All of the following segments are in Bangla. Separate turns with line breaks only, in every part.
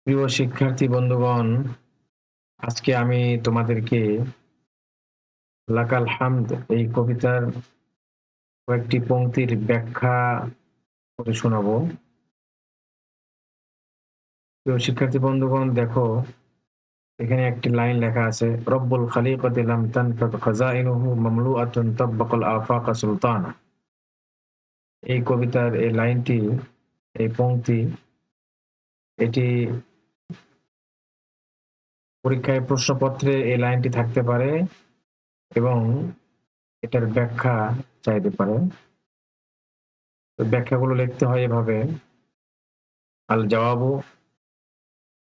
প্রিয় শিক্ষার্থী বন্ধুগণ, আজকে আমি তোমাদেরকে লাকাল হামদ এই কবিতার কয়েকটি পংক্তির ব্যাখ্যা করে শোনাবো। প্রিয় শিক্ষার্থী বন্ধুগণ, দেখো এখানে একটি লাইন লেখা আছে, রব্বুল খালিকাতি লাম তানফাদ খাজাইনুহু মামলুআতুন তাব্বাকাল আফাকা সুলতানা। এই কবিতার এই লাইনটি, এই পংক্তি, এটি পরীক্ষায় প্রশ্নপত্রে এই লাইনটি থাকতে পারে এবং এটার ব্যাখ্যা চাইতে পারে। ব্যাখ্যাগুলো লিখতে হয় এভাবে: আল জবাবু,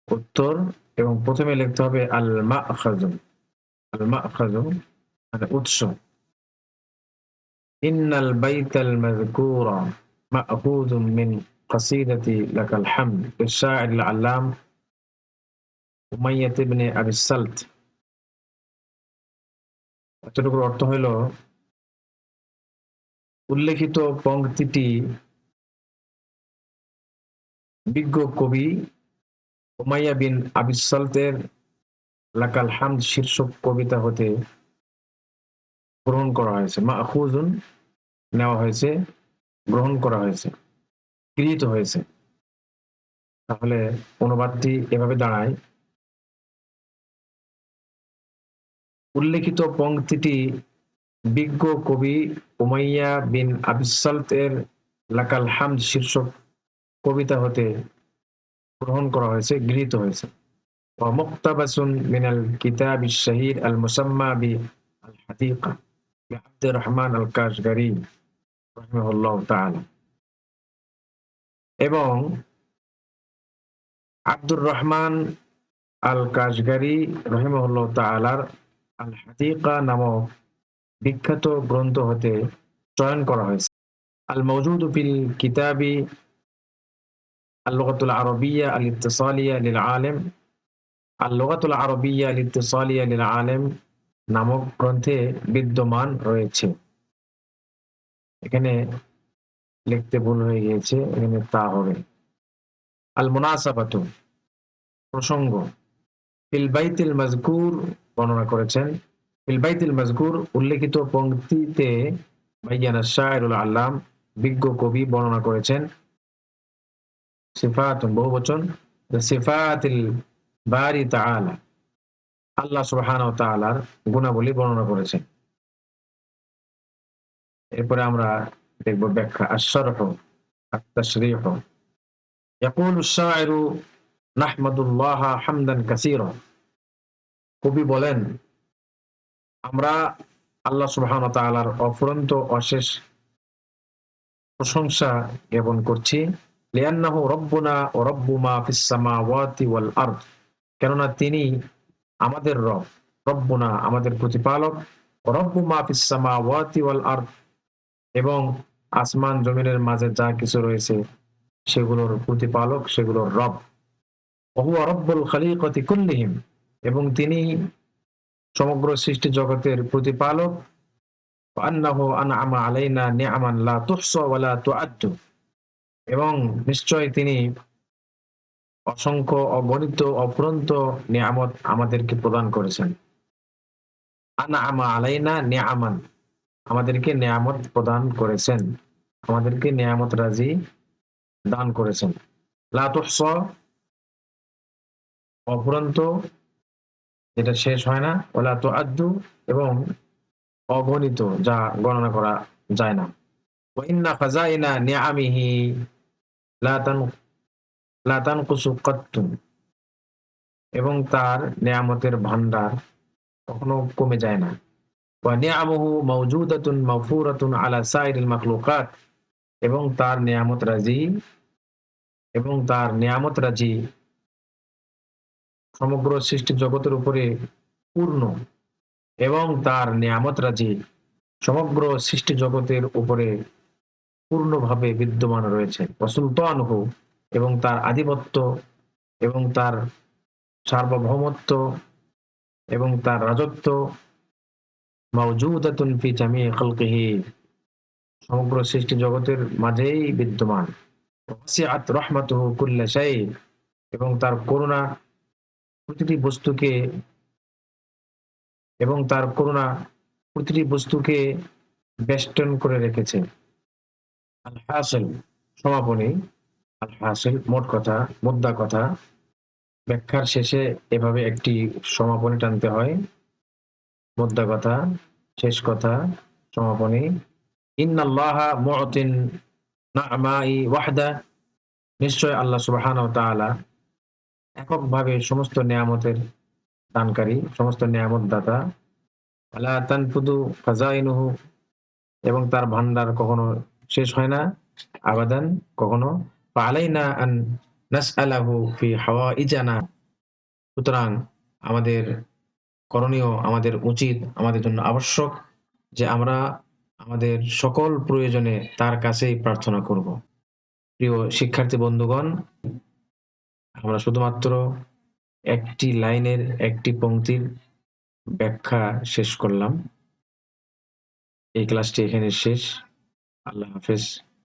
উত্তর, এবং প্রথমে লিখতে হবে আল মাখাযু। আল মাখাযু মানে উৎস। ইন্নাল বাইতাল মাযকুরা মা'খুযুম মিন কাসিদাতি লাকাল হামদ লিশ-শাইর আল-আল্লাম উমাইয়া ইবনে আবি সালত। এতটুকুর অর্থ হইল, উল্লেখিত পংক্তিটি বিজ্ঞ কবি উমাইয়া বিন আবি সালতের লাকাল হামদ শীর্ষক কবিতা হতে গ্রহণ করা হয়েছে। মা'খুযুন নেওয়া হয়েছে, গ্রহণ করা হয়েছে, গৃহীত হয়েছে। তাহলে অনুবাদটি এভাবে দাঁড়ায়, উল্লেখিত পংক্তিটি বিজ্ঞ কবি উমাইয়া বিন আবি সালত এর লাকাল হামদ শীর্ষক কবিতা হতে গ্রহণ করা হয়েছে, গৃহীত হয়েছে। ওয়া মুক্তাবাসুন মিনাল কিতাবিশ শাহীর আল মুসাম্মা বি আল হাদিকা বি আব্দুর রহমান আল কাশগারী রাহিমাহুল্লাহ তাআলা। এবং আব্দুর রহমান আল কাশগারী রাহিমাহুল্লাহ তাআলার আল হাদিকা নামক বিখ্যাত গ্রন্থ হতে চয়ন করা হয়েছে। আল মাওজুদু ফিল কিতাবি আল লুগাতুল আরবিয়্যা আল ইত্তিসালিয়্যা লিল আলিম, আল লুগাতুল আরবিয়্যা আল ইত্তিসালিয়্যা লিল আলিম নামক গ্রন্থে বিদ্যমান রয়েছে। এখানে লিখতে ভুল হয়ে গিয়েছে, এখানে তা হবে। আল মুনাসাবাতু প্রসঙ্গ, ফিল বাইতিল মাজকুর বর্ণনা করেছেন, ফিল বাইতিল মাজকুর উল্লেখিত পংক্তিতে বায়ানা শায়রুল আল্লাম বিজ্ঞ কবি বর্ণনা করেছেন সিফাতুন বহুবচন, সিফাতিল বারি তাআলা আল্লাহ সুবহানাহু ওয়া তাআলার গুণাবলী বর্ণনা করেছেন। এরপরে আমরা দেখব ব্যাখ্যা। আশ-শারহ আত-তাশরীহ। ইয়াকুলু আশ-শায়রু নাহমাদুল্লাহ হামদান কাসীরা। কবি বলেন, আমরা আল্লাহ সুবহানাহু ওয়া তাআলার অফুরন্ত অশেষ প্রশংসা জ্ঞাপন করছি। লিআন্নাহু রব্বুনা ওয়া রব্বু মা ফিস সামাওয়াতি ওয়াল আরদ। কেননা তিনি আমাদের রব, রব্বুনা আমাদের প্রতিপালক, ওয়া রব্বু মা ফিস সামাওয়াতি ওয়াল আরদ এবং আসমান জমিনের মাঝে যা কিছু রয়েছে সেগুলোর প্রতিপালক, সেগুলোর রব। ওয়া হুয়া রব্বুল খালিকাতি কুল্লিহিম এবং তিনি সমগ্র সৃষ্টি জগতের প্রতিপালক। ওয়া আন্নাহু আনআমা আলাইনা নি'মান লা তুহসা ওয়া লা তুআদ্দু এবং নিশ্চয় তিনি অসংখ্য অগণিত অফুরন্ত নিয়ামত আমাদেরকে প্রদান করেছেন। আনআমা আলাইনা নি'মান আমাদেরকে নিয়ামত প্রদান করেছেন, আমাদেরকে নিয়ামত রাজি দান করেছেন। লা তুহসা অফুরন্ত, যেটা শেষ হয় না, ওয়া লা তুআদ্দু এবং অগণিত, যা গণনা করা যায় না। ওয়া ইন্না খাযাইনা নিআমিহি লা তান লা তানকুসু কাত্তু এবং তার নিয়ামতের ভান্ডার কখনো কমে যায় না। ওয়া নিআমুহু মাওজুদাতুন মাগফুরাতুন আলা সাইরিল মাখলুকাত এবং তার নিয়ামত রাজি সমগ্র সৃষ্টি জগতের উপরে পূর্ণ এবং তার নিয়ামত রাজি সমগ্র সৃষ্টি জগতের উপরে পূর্ণভাবে বিদ্যমান রয়েছে। ওয়া সুলতানুহু এবং তার আধিপত্য এবং তার সার্বভৌমত্ব এবং তার রাজত্ব মাওজুদাতুন ফি জামিই খালকিহি সমগ্র সৃষ্টি জগতের মাঝেই বিদ্যমান। ওয়াসিআত রাহমাতুহু কুল্লা শাই এবং তার করুণা প্রতিটি বস্তুকে এবং তার করুণা প্রতিটি বস্তুকে বেষ্টন করে রেখেছে। আল হাসিল সমাপনী, আল হাসিল মোট কথা, মোদ্দা কথা, ব্যাখ্যার শেষে এভাবে একটি সমাপনী টানতে হয়। মোদ্দা কথা, শেষ কথা, সমাপনী। ইন্নাল্লাহা মু'তিন না'মাই ওয়াহদা, নিশ্চয় আল্লাহ সুবহানাহু ওয়া তাআলা এককভাবে সমস্ত নেয়ামতের দানকারী, সমস্ত নেয়ামত দাতা। ওয়ালা তানফুদু খাযাইনুহু, এবং তার ভান্ডার কখনো শেষ হয় না, আবাদান, কখনো। ফাআলাইনা আন নাসআলাহু ফি হাওয়াইজানা, সুতরাং আমাদের করণীয়, আমাদের উচিত, আমাদের জন্য আবশ্যক যে আমরা আমাদের সকল প্রয়োজনে তার কাছেই প্রার্থনা করব। প্রিয় শিক্ষার্থী বন্ধুগণ, আমরা শুধুমাত্র একটি লাইনের একটি পংক্তির ব্যাখ্যা শেষ করলাম। এই ক্লাসটি এখানে শেষ। আল্লাহ হাফেজ।